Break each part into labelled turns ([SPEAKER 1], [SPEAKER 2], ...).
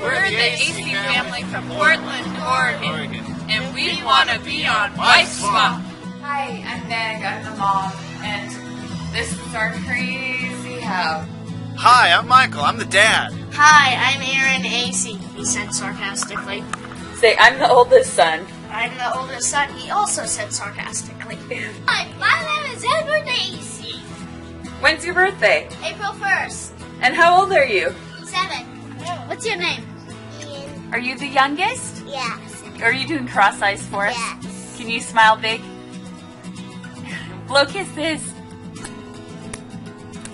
[SPEAKER 1] We're the AC family from Portland, Oregon, and we want to be on Wife Swap.
[SPEAKER 2] Hi, I'm Meg, I'm the mom, and this is our crazy house.
[SPEAKER 3] Hi, I'm Michael, I'm the dad.
[SPEAKER 4] Hi, I'm Aaron AC, he said sarcastically.
[SPEAKER 2] Say, I'm the oldest son.
[SPEAKER 4] I'm the oldest son, he also said sarcastically.
[SPEAKER 5] Hi, my name is Edward AC.
[SPEAKER 2] When's your birthday?
[SPEAKER 5] April 1st.
[SPEAKER 2] And how old are you?
[SPEAKER 5] 7. What's your name?
[SPEAKER 6] Ian.
[SPEAKER 2] Are you the youngest?
[SPEAKER 6] Yes.
[SPEAKER 2] Are you doing cross eyes for us?
[SPEAKER 6] Yes.
[SPEAKER 2] Can you smile big? Blow kisses.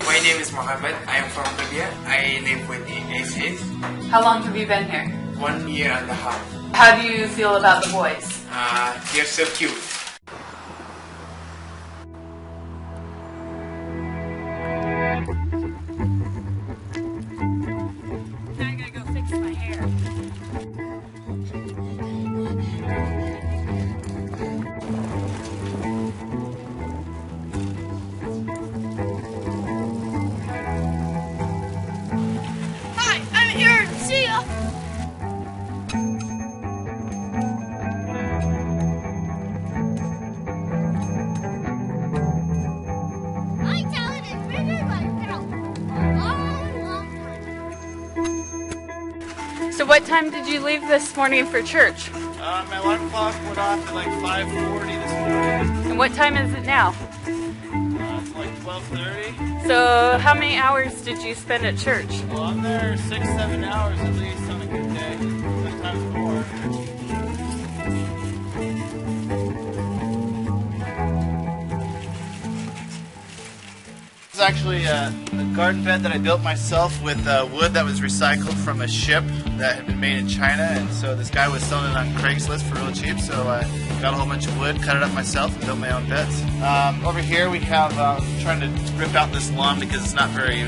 [SPEAKER 7] My name is Mohammed. I am from Korea. I live with ACs.
[SPEAKER 2] How long have you been here?
[SPEAKER 7] 1 year and a half.
[SPEAKER 2] How do you feel about the boys?
[SPEAKER 7] They're so cute.
[SPEAKER 2] I gotta go fix my hair.
[SPEAKER 5] Hi, I'm Aaron. See ya. My talent is bigger than a long time.
[SPEAKER 2] So what time did you leave this morning for church?
[SPEAKER 3] My alarm clock went off at like 5:40 this morning.
[SPEAKER 2] And what time is it now?
[SPEAKER 3] It's like 12:30.
[SPEAKER 2] So how many hours did you spend at church?
[SPEAKER 3] Well, I'm there 6-7 hours at least on a good day. Sometimes more. This is actually a garden bed that I built myself with wood that was recycled from a ship that had been made in China, and so this guy was selling it on Craigslist for real cheap, so I got a whole bunch of wood, cut it up myself, and built my own beds. Over here we have, trying to rip out this lawn because it's not very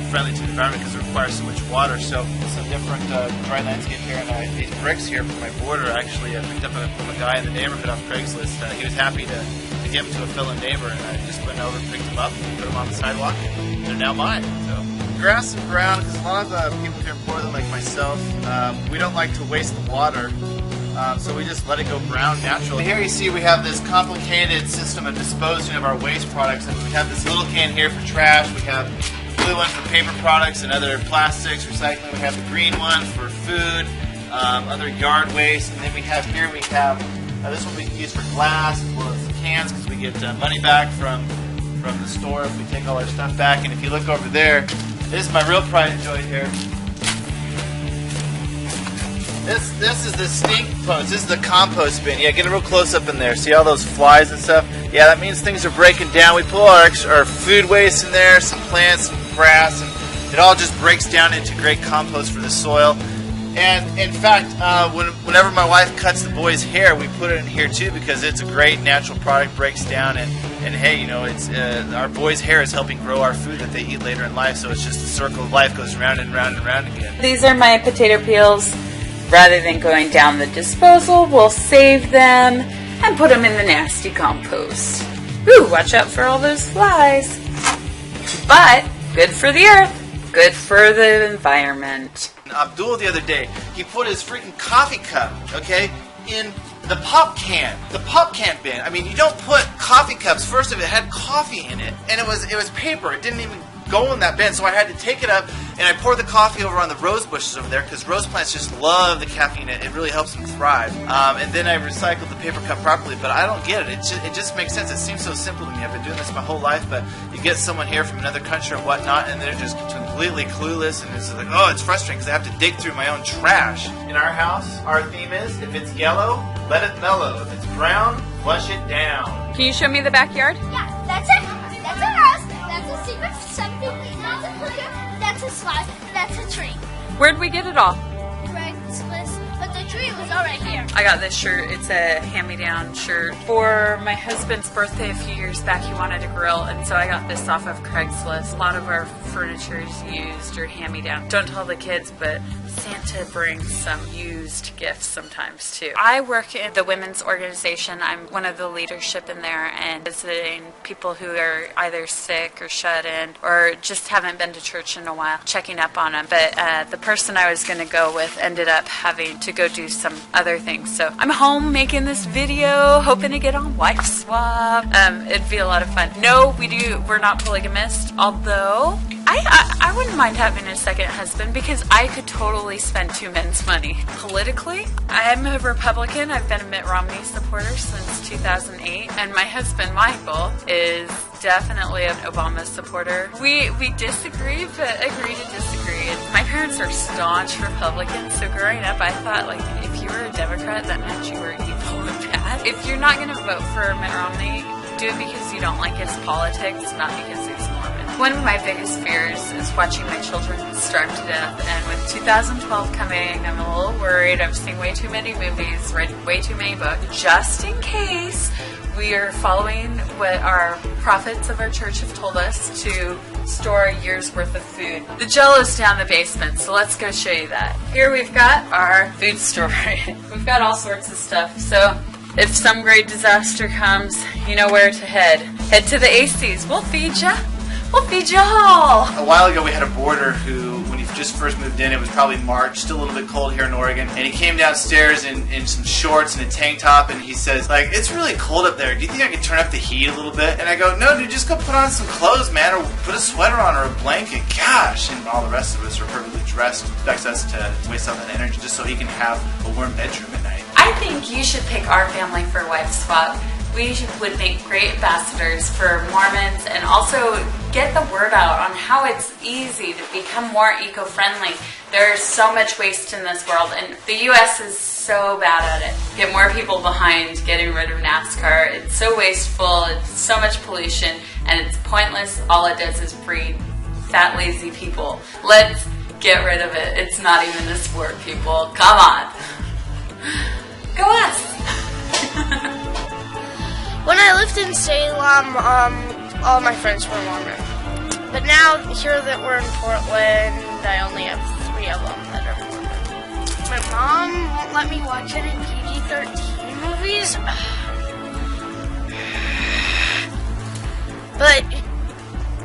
[SPEAKER 3] friendly to the environment because it requires so much water, so some different dry landscape here, and these bricks here for my border actually I picked up from a guy in the neighborhood off Craigslist. He was happy to give them to a fellow neighbor, and I just went over and picked them up and put them on the sidewalk, and they're now mine. So grass and brown, because a lot of people here in Portland, like myself, we don't like to waste the water, so we just let it go brown naturally. Here you see we have this complicated system of disposing of our waste products, and we have this little can here for trash, we have the blue one for paper products and other plastics, recycling, we have the green one for food, other yard waste, and then we have here, we have this one we can use for glass, as well as cans, because we get money back from the store if we take all our stuff back. And if you look over there, this is my real pride and joy here. This is the stink post. This is the compost bin. Yeah, get a real close up in there. See all those flies and stuff? Yeah, that means things are breaking down. We pull our food waste in there, some plants, some grass, and it all just breaks down into great compost for the soil. And in fact, whenever my wife cuts the boys' hair, we put it in here too because it's a great natural product, breaks down, and hey, you know, it's our boys' hair is helping grow our food that they eat later in life. So it's just the circle of life goes round and round and round again.
[SPEAKER 2] These are my potato peels. Rather than going down the disposal, we'll save them and put them in the nasty compost. Ooh, watch out for all those flies. But good for the earth, good for the environment.
[SPEAKER 3] Abdul the other day, he put his freaking coffee cup, okay, in the pop can bin. I mean, you don't put coffee cups. First of it had coffee in it, and it was paper. It didn't even go in that bin, so I had to take it up and I poured the coffee over on the rose bushes over there because rose plants just love the caffeine. It really helps them thrive. And then I recycled the paper cup properly, but I don't get it. It just makes sense. It seems so simple to me. I've been doing this my whole life, but you get someone here from another country or whatnot, and they're just completely clueless, and it's like, oh, it's frustrating because I have to dig through my own trash. In our house, our theme is, if it's yellow, let it mellow. If it's brown, flush it down.
[SPEAKER 2] Can you show me the backyard?
[SPEAKER 5] Yeah, that's it. That's a house. That's a secret something. That's a cooker. That's a slide. That's a tree.
[SPEAKER 2] Where'd we get it all?
[SPEAKER 5] Craigslist. But the tree was already here.
[SPEAKER 2] I got this shirt. It's a hand-me-down shirt. For my husband's birthday a few years back, he wanted a grill, and so I got this off of Craigslist. A lot of our furniture is used or hand-me-down. Don't tell the kids, but Santa brings some used gifts sometimes too. I work in the women's organization. I'm one of the leadership in there and visiting people who are either sick or shut in or just haven't been to church in a while, checking up on them. But the person I was going to go with ended up having to go do some other things. So I'm home making this video, hoping to get on Wife Swap. It'd be a lot of fun. No, we're not polygamist, although I wouldn't mind having a second husband because I could totally spend two men's money. Politically, I'm a Republican. I've been a Mitt Romney supporter since 2008, and my husband Michael is definitely an Obama supporter. We disagree, but agree to disagree. My parents are staunch Republicans, so growing up I thought like if you were a Democrat that meant you were evil and bad. If you're not going to vote for Mitt Romney, do it because you don't like his politics, not because he's Mormon. One of my biggest fears is watching my children starve to death, and with 2012 coming, I'm a little worried. I've seen way too many movies, read way too many books. Just in case, we are following what our prophets of our church have told us to store a year's worth of food. The Jell-O's down the basement, so let's go show you that. Here we've got our food storage. We've got all sorts of stuff, so if some great disaster comes, you know where to head. Head to the ACs. We'll feed ya. We'll feed you all.
[SPEAKER 3] A while ago, we had a boarder who, when he just first moved in, it was probably March, still a little bit cold here in Oregon, and he came downstairs in some shorts and a tank top, and he says, like, it's really cold up there. Do you think I could turn up the heat a little bit? And I go, no, dude, just go put on some clothes, man, or put a sweater on or a blanket. Gosh. And all the rest of us are perfectly dressed. Expects us to waste all that energy just so he can have a warm bedroom at night.
[SPEAKER 2] I think you should pick our family for Wife Swap. We would make great ambassadors for Mormons and also get the word out on how it's easy to become more eco-friendly. There's so much waste in this world, and the U.S. is so bad at it. Get more people behind getting rid of NASCAR. It's so wasteful, it's so much pollution, and it's pointless. All it does is breed fat, lazy people. Let's get rid of it. It's not even a sport, people. Come on. Go us.
[SPEAKER 4] When I lived in Salem, all my friends were Mormon. But now, here that we're in Portland, I only have 3 of them that are Mormon. My mom won't let me watch any PG-13 movies. But,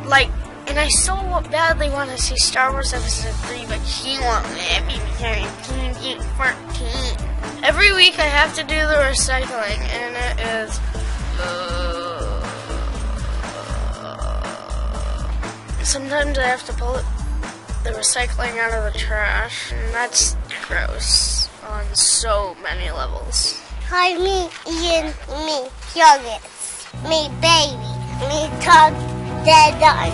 [SPEAKER 4] like, and I so badly want to see Star Wars Episode 3, but she won't let me because PG-13. Every week I have to do the recycling, and it is... Sometimes I have to pull the recycling out of the trash, and that's gross on so many levels.
[SPEAKER 5] Hi, me, Ian, me, youngest, me, baby, me, Tom, Dad, I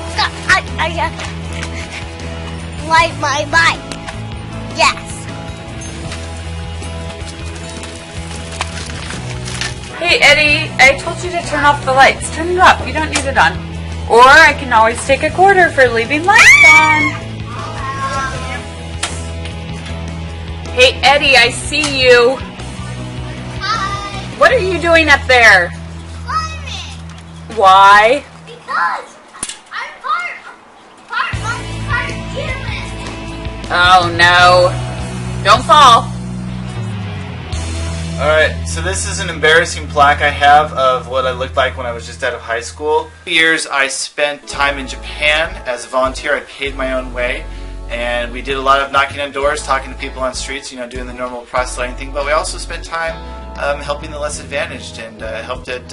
[SPEAKER 5] ride my bike. Yes.
[SPEAKER 2] Hey, Eddie, I told you to turn off the lights. Turn it off. You don't need it on. Or I can always take a quarter for leaving lights on. Hey, Eddie, I see you.
[SPEAKER 5] Hi.
[SPEAKER 2] What are you doing up there?
[SPEAKER 5] Climbing.
[SPEAKER 2] Why?
[SPEAKER 5] Because I'm part human.
[SPEAKER 2] Oh, no. Don't fall.
[SPEAKER 3] Alright, so this is an embarrassing plaque I have of what I looked like when I was just out of high school. For years I spent time in Japan as a volunteer. I paid my own way, and we did a lot of knocking on doors, talking to people on streets, you know, doing the normal proselyting thing, but we also spent time helping the less advantaged, and helped at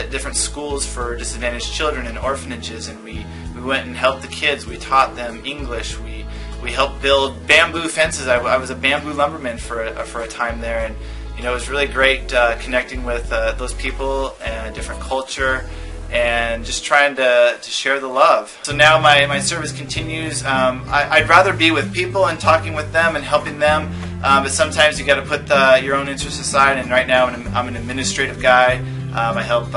[SPEAKER 3] different schools for disadvantaged children and orphanages, and we went and helped the kids. We taught them English. We helped build bamboo fences. I was a bamboo lumberman for a time there, and you know, it was really great connecting with those people and a different culture, and just trying to share the love. So now my service continues. I'd rather be with people and talking with them and helping them, but sometimes you got to put your own interests aside. And right now I'm an administrative guy. I help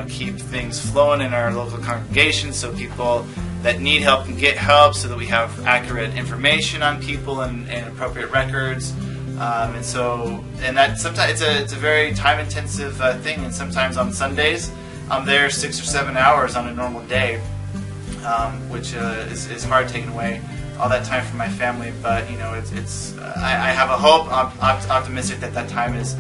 [SPEAKER 3] keep things flowing in our local congregation, so people that need help can get help, so that we have accurate information on people and appropriate records. And that sometimes it's a very time-intensive thing. And sometimes on Sundays, I'm there 6 or 7 hours on a normal day, which is hard taking away all that time from my family. But you know, I have a hope. I'm optimistic that that time is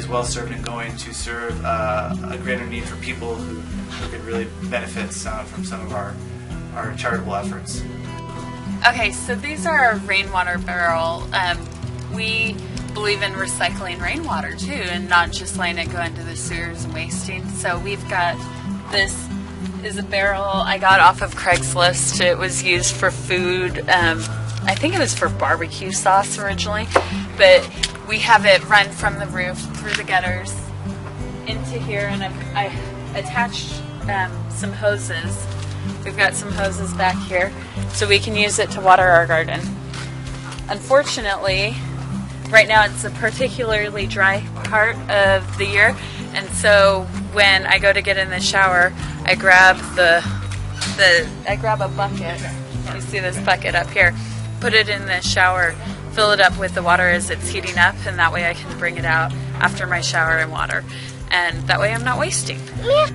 [SPEAKER 3] well served and going to serve a greater need for people who could really benefit from some of our charitable efforts.
[SPEAKER 2] Okay, so these are our rainwater barrel. We believe in recycling rainwater too, and not just letting it go into the sewers and wasting. So we've got, this is a barrel I got off of Craigslist. It was used for food. I think it was for barbecue sauce originally, but we have it run from the roof through the gutters into here, and I attached some hoses. We've got some hoses back here, so we can use it to water our garden. Unfortunately, right now it's a particularly dry part of the year, and so when I go to get in the shower, I grab I grab a bucket. You see this bucket up here. Put it in the shower, fill it up with the water as it's heating up, and that way I can bring it out after my shower and water. And that way I'm not wasting.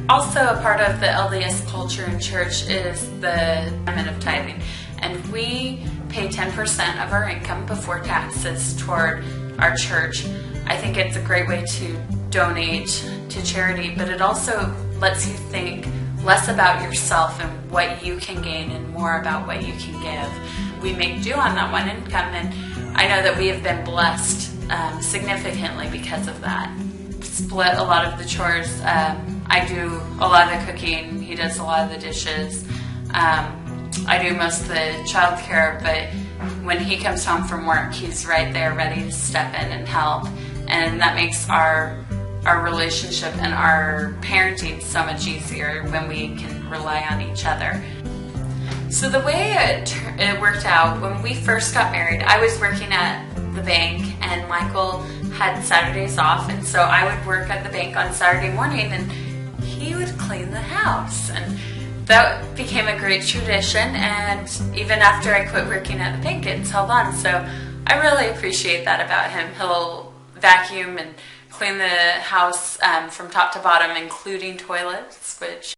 [SPEAKER 2] Also, a part of the LDS culture in church is the payment of tithing. And we pay 10% of our income before taxes toward our church. I think it's a great way to donate to charity, but it also lets you think less about yourself and what you can gain and more about what you can give. We make do on that one income, and I know that we have been blessed significantly because of that. Split a lot of the chores. I do a lot of the cooking, he does a lot of the dishes. I do most of the child care, but when he comes home from work, he's right there ready to step in and help. And that makes our relationship and our parenting so much easier when we can rely on each other. So the way it worked out, when we first got married, I was working at the bank and Michael had Saturdays off, and so I would work at the bank on Saturday morning and he would clean the house. And that became a great tradition, and even after I quit working at the bank, it's held on. So I really appreciate that about him. He'll vacuum and clean the house from top to bottom, including toilets, which